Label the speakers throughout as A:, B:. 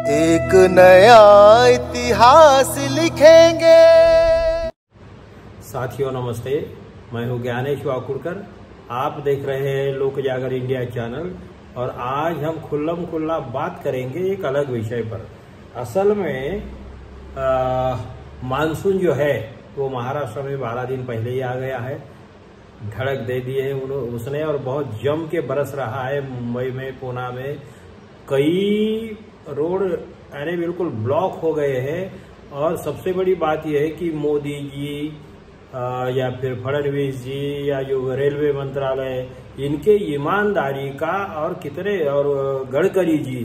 A: एक नया इतिहास लिखेंगे।
B: साथियों नमस्ते, मैं हूं ज्ञानेश वाकुड़कर। आप देख रहे हैं लोक जागर इंडिया चैनल और आज हम खुल्लम खुल्ला बात करेंगे एक अलग विषय पर। असल में मानसून जो है वो महाराष्ट्र में 12 दिन पहले ही आ गया है। धड़क दे दी है उसने और बहुत जम के बरस रहा है। मुंबई में, पुणे में कई रोड अरे बिल्कुल ब्लॉक हो गए हैं। और सबसे बड़ी बात यह है कि मोदी जी या फिर फडणवीस जी या जो रेलवे मंत्रालय, इनके ईमानदारी का और कितने, और गडकरी जी,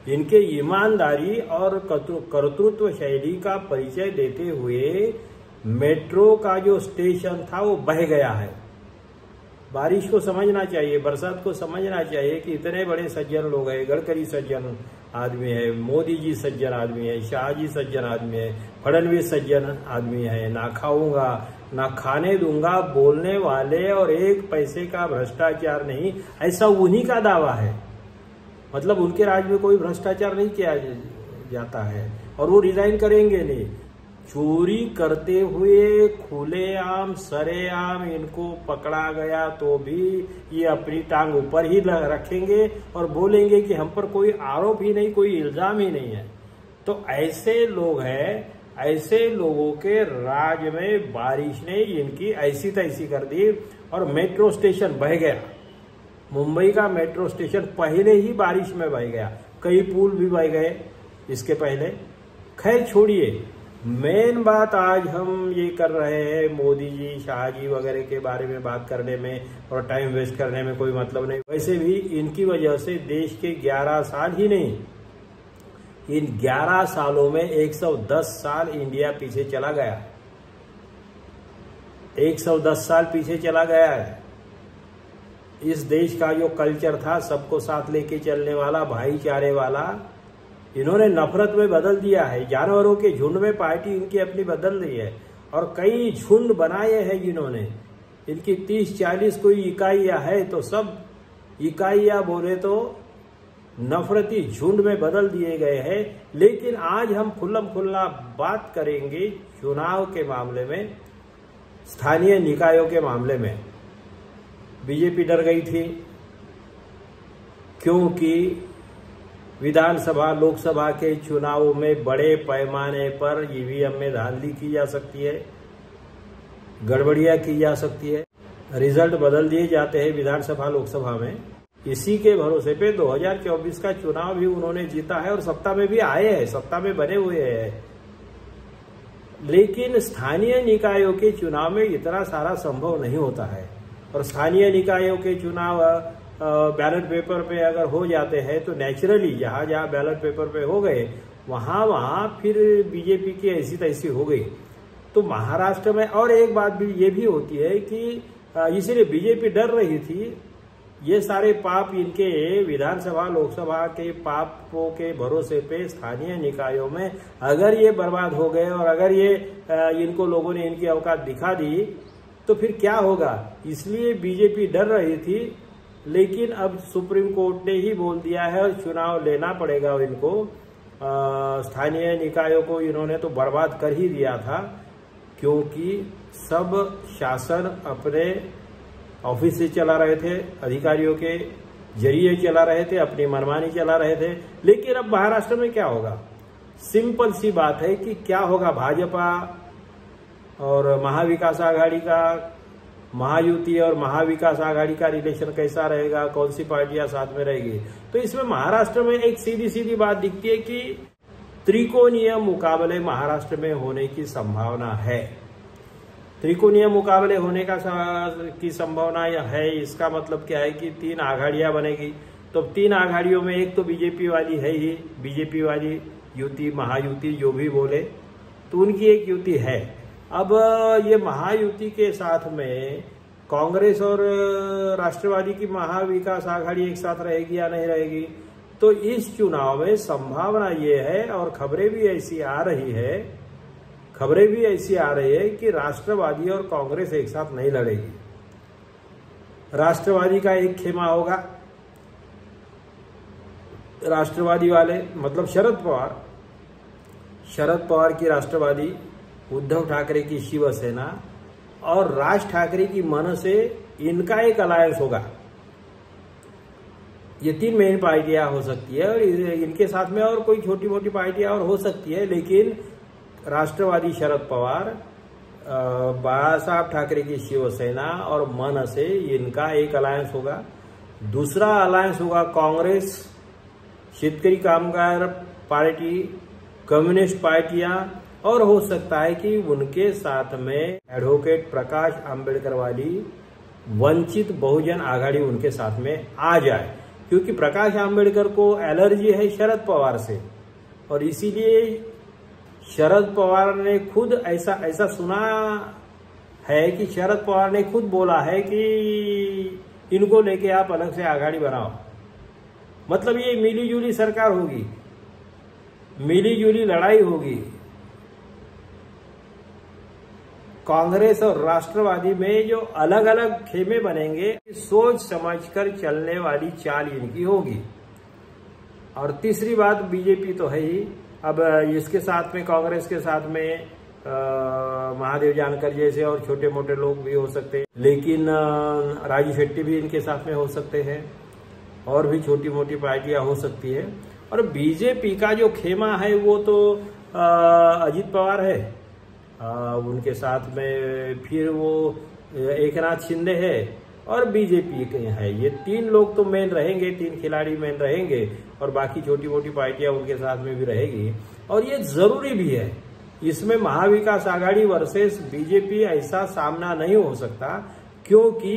B: इनके ईमानदारी और कर्तृत्व शैली का परिचय देते हुए मेट्रो का जो स्टेशन था वो बह गया है। बारिश को समझना चाहिए, बरसात को समझना चाहिए कि इतने बड़े सज्जन लोग हैं। गडकरी सज्जन आदमी है, मोदी जी सज्जन आदमी है, शाह जी सज्जन आदमी है, फडणवीस सज्जन आदमी है। ना खाऊंगा ना खाने दूंगा बोलने वाले और एक पैसे का भ्रष्टाचार नहीं, ऐसा उन्हीं का दावा है। मतलब उनके राज में कोई भ्रष्टाचार नहीं किया जाता है और वो रिजाइन करेंगे नहीं। चोरी करते हुए खुलेआम सरेआम इनको पकड़ा गया तो भी ये अपनी टांग ऊपर ही रखेंगे और बोलेंगे कि हम पर कोई आरोप ही नहीं, कोई इल्जाम ही नहीं है। तो ऐसे लोग हैं, ऐसे लोगों के राज में बारिश ने इनकी ऐसी तैसी कर दी और मेट्रो स्टेशन बह गया। मुंबई का मेट्रो स्टेशन पहले ही बारिश में बह गया। कई पुल भी बह गए इसके पहले। खैर छोड़िए, मेन बात आज हम ये कर रहे हैं मोदी जी, शाह जी वगैरह के बारे में बात करने में और टाइम वेस्ट करने में कोई मतलब नहीं। वैसे भी इनकी वजह से देश के 11 साल ही नहीं, इन 11 सालों में 110 साल इंडिया पीछे चला गया। 110 साल पीछे चला गया है। इस देश का जो कल्चर था, सबको साथ लेके चलने वाला, भाईचारे वाला, इन्होंने नफरत में बदल दिया है। जानवरों के झुंड में पार्टी इनकी अपनी बदल रही है और कई झुंड बनाए हैं जिन्होंने। इनकी 30-40 कोई इकाइयां है तो सब इकाइयां बोले तो नफरती झुंड में बदल दिए गए हैं। लेकिन आज हम खुल्लम खुल्ला बात करेंगे चुनाव के मामले में, स्थानीय निकायों के मामले में। बीजेपी डर गई थी क्योंकि विधानसभा लोकसभा के चुनावों में बड़े पैमाने पर ईवीएम में धांधली की जा सकती है, गड़बड़ियां की जा सकती है, रिजल्ट बदल दिए जाते हैं विधानसभा लोकसभा में। इसी के भरोसे पे 2024 का चुनाव भी उन्होंने जीता है और सत्ता में भी आए हैं, सत्ता में बने हुए हैं। लेकिन स्थानीय निकायों के चुनाव में इतना सारा संभव नहीं होता है। और स्थानीय निकायों के चुनाव बैलेट पेपर पे अगर हो जाते हैं तो नेचुरली जहां जहां बैलेट पेपर पे हो गए वहां फिर बीजेपी की ऐसी तैसी हो गई। तो महाराष्ट्र में और एक बात भी ये भी होती है कि इसीलिए बीजेपी डर रही थी, ये सारे पाप इनके विधानसभा लोकसभा के पापों के भरोसे पे स्थानीय निकायों में अगर ये बर्बाद हो गए और अगर ये इनको लोगों ने इनकी औकात दिखा दी तो फिर क्या होगा। इसलिए बीजेपी डर रही थी। लेकिन अब सुप्रीम कोर्ट ने ही बोल दिया है और चुनाव लेना पड़ेगा इनको। स्थानीय निकायों को इन्होंने तो बर्बाद कर ही दिया था क्योंकि सब शासन अपने ऑफिस से चला रहे थे, अधिकारियों के जरिए चला रहे थे, अपनी मनमानी चला रहे थे। लेकिन अब महाराष्ट्र में क्या होगा? सिंपल सी बात है कि क्या होगा। भाजपा और महाविकास आघाड़ी का, महायुति और महाविकास आघाड़ी का रिलेशन कैसा रहेगा, कौन सी पार्टियां साथ में रहेगी। तो इसमें महाराष्ट्र में एक सीधी सीधी बात दिखती है कि त्रिकोणीय मुकाबले महाराष्ट्र में होने की संभावना है। त्रिकोणीय मुकाबले होने की संभावना है। इसका मतलब क्या है कि 3 आघाड़ियां बनेगी। तो 3 आघाड़ियों में एक तो बीजेपी वाली है ही, बीजेपी वाली युति, महायुति जो भी बोले, तो उनकी एक युति है। अब ये महायुति के साथ में कांग्रेस और राष्ट्रवादी की महाविकास आघाड़ी एक साथ रहेगी या नहीं रहेगी। तो इस चुनाव में संभावना ये है और खबरें भी ऐसी आ रही है कि राष्ट्रवादी और कांग्रेस एक साथ नहीं लड़ेगी। राष्ट्रवादी का एक खेमा होगा, राष्ट्रवादी वाले मतलब शरद पवार की राष्ट्रवादी, उद्धव ठाकरे की शिवसेना और राज ठाकरे की मन से इनका एक अलायंस होगा। ये 3 मेन पार्टियां हो सकती है और इनके साथ में और कोई छोटी मोटी पार्टियां और हो सकती है, लेकिन राष्ट्रवादी शरद पवार, बाला साहब ठाकरे की शिवसेना और मन से इनका एक अलायंस होगा। दूसरा अलायंस होगा कांग्रेस, शेतकरी कामगार पार्टी, कम्युनिस्ट पार्टियां और हो सकता है कि उनके साथ में एडवोकेट प्रकाश आंबेडकर वाली वंचित बहुजन आघाड़ी उनके साथ में आ जाए, क्योंकि प्रकाश आंबेडकर को एलर्जी है शरद पवार से और इसीलिए शरद पवार ने खुद ऐसा सुना है कि शरद पवार ने खुद बोला है कि इनको लेके आप अलग से आघाड़ी बनाओ। मतलब ये मिली जुली सरकार होगी, मिली जुली लड़ाई होगी। कांग्रेस और राष्ट्रवादी में जो अलग अलग खेमे बनेंगे, सोच समझकर चलने वाली चाल इनकी होगी। और तीसरी बात, बीजेपी तो है ही, अब इसके साथ में कांग्रेस के साथ में महादेव जानकर जैसे और छोटे मोटे लोग भी हो सकते हैं, लेकिन राजू शेट्टी भी इनके साथ में हो सकते हैं और भी छोटी मोटी पार्टियां हो सकती है। और बीजेपी का जो खेमा है वो तो अजित पवार है, उनके साथ में फिर वो एकनाथ शिंदे है और बीजेपी के है। ये 3 लोग तो मेन रहेंगे, 3 खिलाड़ी मेन रहेंगे और बाकी छोटी मोटी पार्टियां उनके साथ में भी रहेगी। और ये जरूरी भी है, इसमें महाविकास आघाड़ी वर्सेस बीजेपी ऐसा सामना नहीं हो सकता, क्योंकि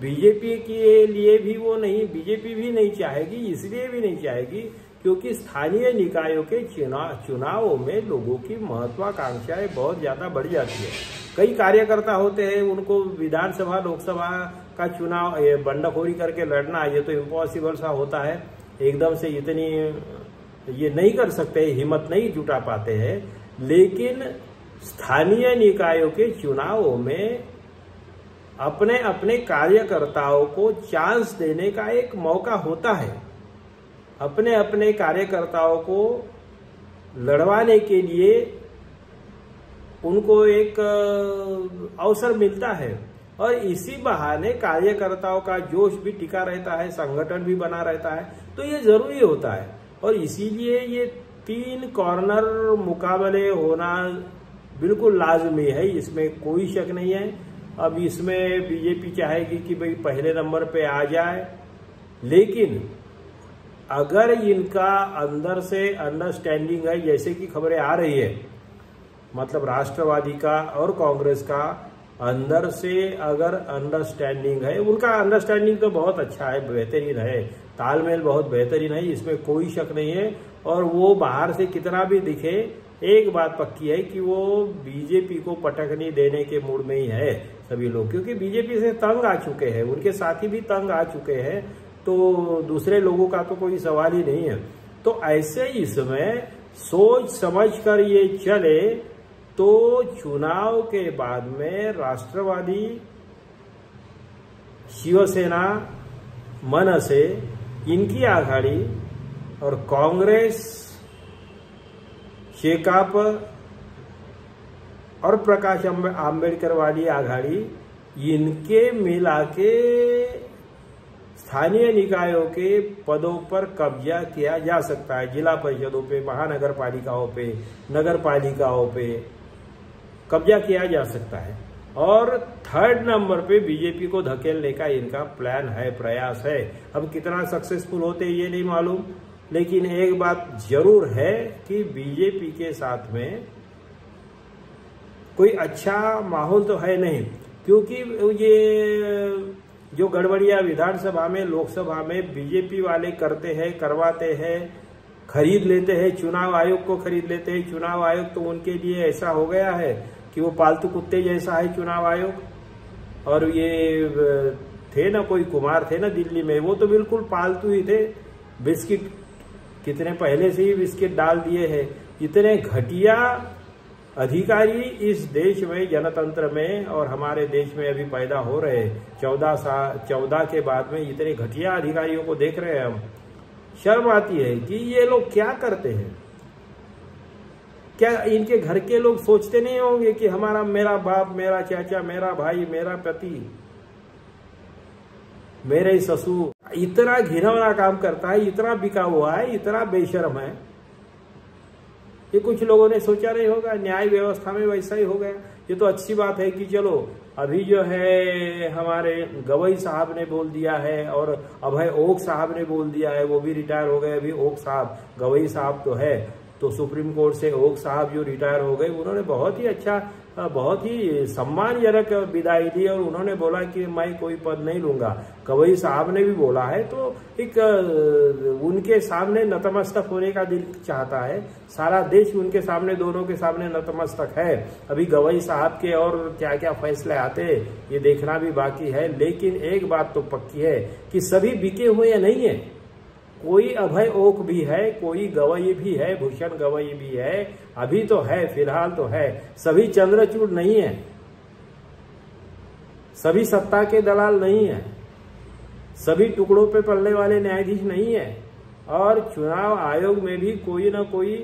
B: बीजेपी के लिए भी वो नहीं, बीजेपी भी नहीं चाहेगी, इसलिए भी नहीं चाहेगी क्योंकि स्थानीय निकायों के चुनावों में लोगों की महत्वाकांक्षाएं बहुत ज्यादा बढ़ जाती है। कई कार्यकर्ता होते हैं, उनको विधानसभा लोकसभा का चुनाव बंडखोरी करके लड़ना ये तो इम्पॉसिबल सा होता है, एकदम से इतनी ये नहीं कर सकते, हिम्मत नहीं जुटा पाते हैं। लेकिन स्थानीय निकायों के चुनावों में अपने अपने कार्यकर्ताओं को चांस देने का एक मौका होता है, अपने अपने कार्यकर्ताओं को लड़वाने के लिए उनको एक अवसर मिलता है और इसी बहाने कार्यकर्ताओं का जोश भी टिका रहता है, संगठन भी बना रहता है, तो ये जरूरी होता है। और इसीलिए ये 3 कॉर्नर मुकाबले होना बिल्कुल लाजमी है, इसमें कोई शक नहीं है। अब इसमें बीजेपी चाहेगी कि भाई पहले नंबर पे आ जाए, लेकिन अगर इनका अंदर से अंडरस्टैंडिंग है, जैसे कि खबरें आ रही है, मतलब राष्ट्रवादी का और कांग्रेस का अंदर से अगर अंडरस्टैंडिंग है, उनका अंडरस्टैंडिंग तो बहुत अच्छा है, बेहतरीन है, तालमेल बहुत बेहतरीन है, इसमें कोई शक नहीं है। और वो बाहर से कितना भी दिखे, एक बात पक्की है कि वो बीजेपी को पटकनी देने के मूड में ही है सभी लोग, क्योंकि बीजेपी से तंग आ चुके हैं, उनके साथी भी तंग आ चुके हैं, तो दूसरे लोगों का तो कोई सवाल ही नहीं है। तो ऐसे इसमें सोच समझ कर ये चले तो चुनाव के बाद में राष्ट्रवादी, शिवसेना, मन से इनकी आघाड़ी और कांग्रेस, शेकाप और प्रकाश आंबेडकर वाली आघाड़ी, इनके मिला के स्थानीय निकायों के पदों पर कब्जा किया जा सकता है। जिला परिषदों पे, महानगर पालिकाओं पे, नगर पालिकाओं पे कब्जा किया जा सकता है। और 3rd नंबर पे बीजेपी को धकेलने का इनका प्लान है, प्रयास है। अब कितना सक्सेसफुल होते ये नहीं मालूम, लेकिन एक बात जरूर है कि बीजेपी के साथ में कोई अच्छा माहौल तो है नहीं, क्योंकि ये जो गड़बड़ियां विधानसभा में, लोकसभा में बीजेपी वाले करते हैं, करवाते हैं, खरीद लेते हैं, चुनाव आयोग को खरीद लेते हैं। चुनाव आयोग तो उनके लिए ऐसा हो गया है कि वो पालतू कुत्ते जैसा है चुनाव आयोग। और ये थे ना, कोई कुमार थे ना दिल्ली में, वो तो बिल्कुल पालतू ही थे, बिस्किट कितने पहले से ही बिस्किट डाल दिए हैं। इतने घटिया अधिकारी इस देश में, जनतंत्र में और हमारे देश में अभी पैदा हो रहे हैं। 14 के बाद में इतने घटिया अधिकारियों को देख रहे हैं हम। शर्म आती है कि ये लोग क्या करते हैं। क्या इनके घर के लोग सोचते नहीं होंगे कि हमारा, मेरा बाप, मेरा चाचा, मेरा भाई, मेरा पति, मेरे ससुर इतना घिनौना काम करता है, इतना बिका हुआ है, इतना बेशर्म है। ये कुछ लोगों ने सोचा नहीं होगा। न्याय व्यवस्था में वैसा ही हो गया। ये तो अच्छी बात है कि चलो अभी जो है हमारे गवई साहब ने बोल दिया है और अभय ओक साहब ने बोल दिया है, वो भी रिटायर हो गए। अभी ओक साहब, गवई साहब तो है, तो सुप्रीम कोर्ट से ओक साहब जो रिटायर हो गए, उन्होंने बहुत ही अच्छा, बहुत ही सम्मानजनक विदाई दी और उन्होंने बोला कि मैं कोई पद नहीं लूंगा। गवई साहब ने भी बोला है, तो एक उनके सामने नतमस्तक होने का दिल चाहता है। सारा देश उनके सामने, दोनों के सामने नतमस्तक है। अभी गवई साहब के और क्या क्या फैसले आते ये देखना भी बाकी है। लेकिन एक बात तो पक्की है कि सभी बिके हुए नहीं है। कोई अभय ओक भी है, कोई गवई भी है, भूषण गवई भी है, अभी तो है, फिलहाल तो है। सभी चंद्रचूड़ नहीं है, सभी सत्ता के दलाल नहीं है, सभी टुकड़ों पे पलने वाले न्यायाधीश नहीं है। और चुनाव आयोग में भी कोई ना कोई,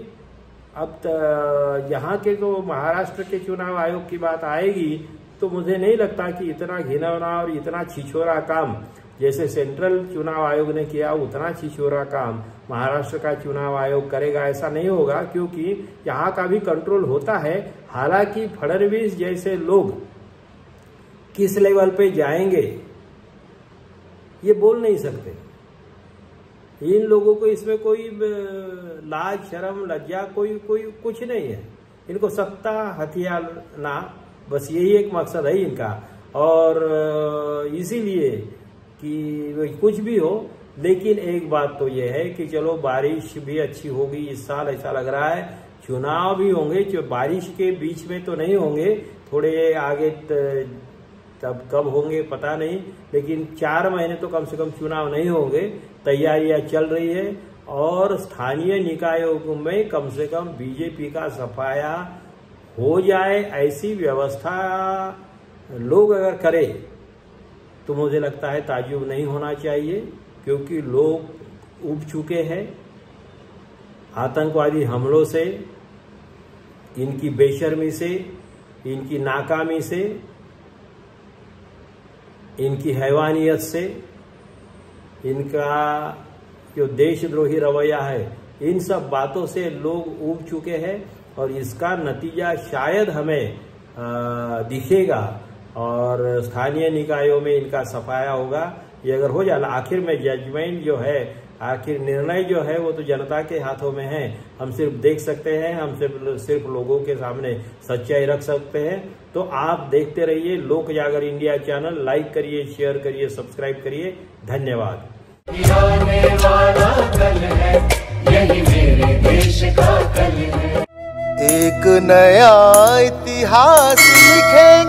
B: अब यहाँ के तो महाराष्ट्र के चुनाव आयोग की बात आएगी तो मुझे नहीं लगता कि इतना घिनौना और इतना छिछोरा काम जैसे सेंट्रल चुनाव आयोग ने किया उतना छिछोरा काम महाराष्ट्र का चुनाव आयोग करेगा। ऐसा नहीं होगा, क्योंकि यहाँ का भी कंट्रोल होता है। हालांकि फडणवीस जैसे लोग किस लेवल पे जाएंगे ये बोल नहीं सकते। इन लोगों को इसमें कोई लाज, शर्म, लज्जा कोई कुछ नहीं है। इनको सत्ता हथियाना, बस यही एक मकसद है इनका। और इसीलिए कि कुछ भी हो, लेकिन एक बात तो ये है कि चलो बारिश भी अच्छी होगी इस साल, ऐसा लग रहा है। चुनाव भी होंगे, जो बारिश के बीच में तो नहीं होंगे, थोड़े आगे तब कब होंगे पता नहीं, लेकिन 4 महीने तो कम से कम चुनाव नहीं होंगे। तैयारियां चल रही है और स्थानीय निकायों में कम से कम बीजेपी का सफाया हो जाए, ऐसी व्यवस्था लोग अगर करें तो मुझे लगता है ताज्जुब नहीं होना चाहिए। क्योंकि लोग उब चुके हैं आतंकवादी हमलों से, इनकी बेशर्मी से, इनकी नाकामी से, इनकी हैवानियत से, इनका जो देशद्रोही रवैया है, इन सब बातों से लोग उब चुके हैं। और इसका नतीजा शायद हमें दिखेगा और स्थानीय निकायों में इनका सफाया होगा। ये अगर हो जाए, आखिर में जजमेंट जो है, आखिर निर्णय जो है वो तो जनता के हाथों में है। हम सिर्फ देख सकते हैं, हम सिर्फ लोगों के सामने सच्चाई रख सकते हैं। तो आप देखते रहिए लोक जागर इंडिया चैनल, लाइक करिए, शेयर करिए, सब्सक्राइब करिए। धन्यवाद।
C: आने वाला कल है, यही मेरे देश का कल है।
A: एक नया इतिहास लिखेंगे।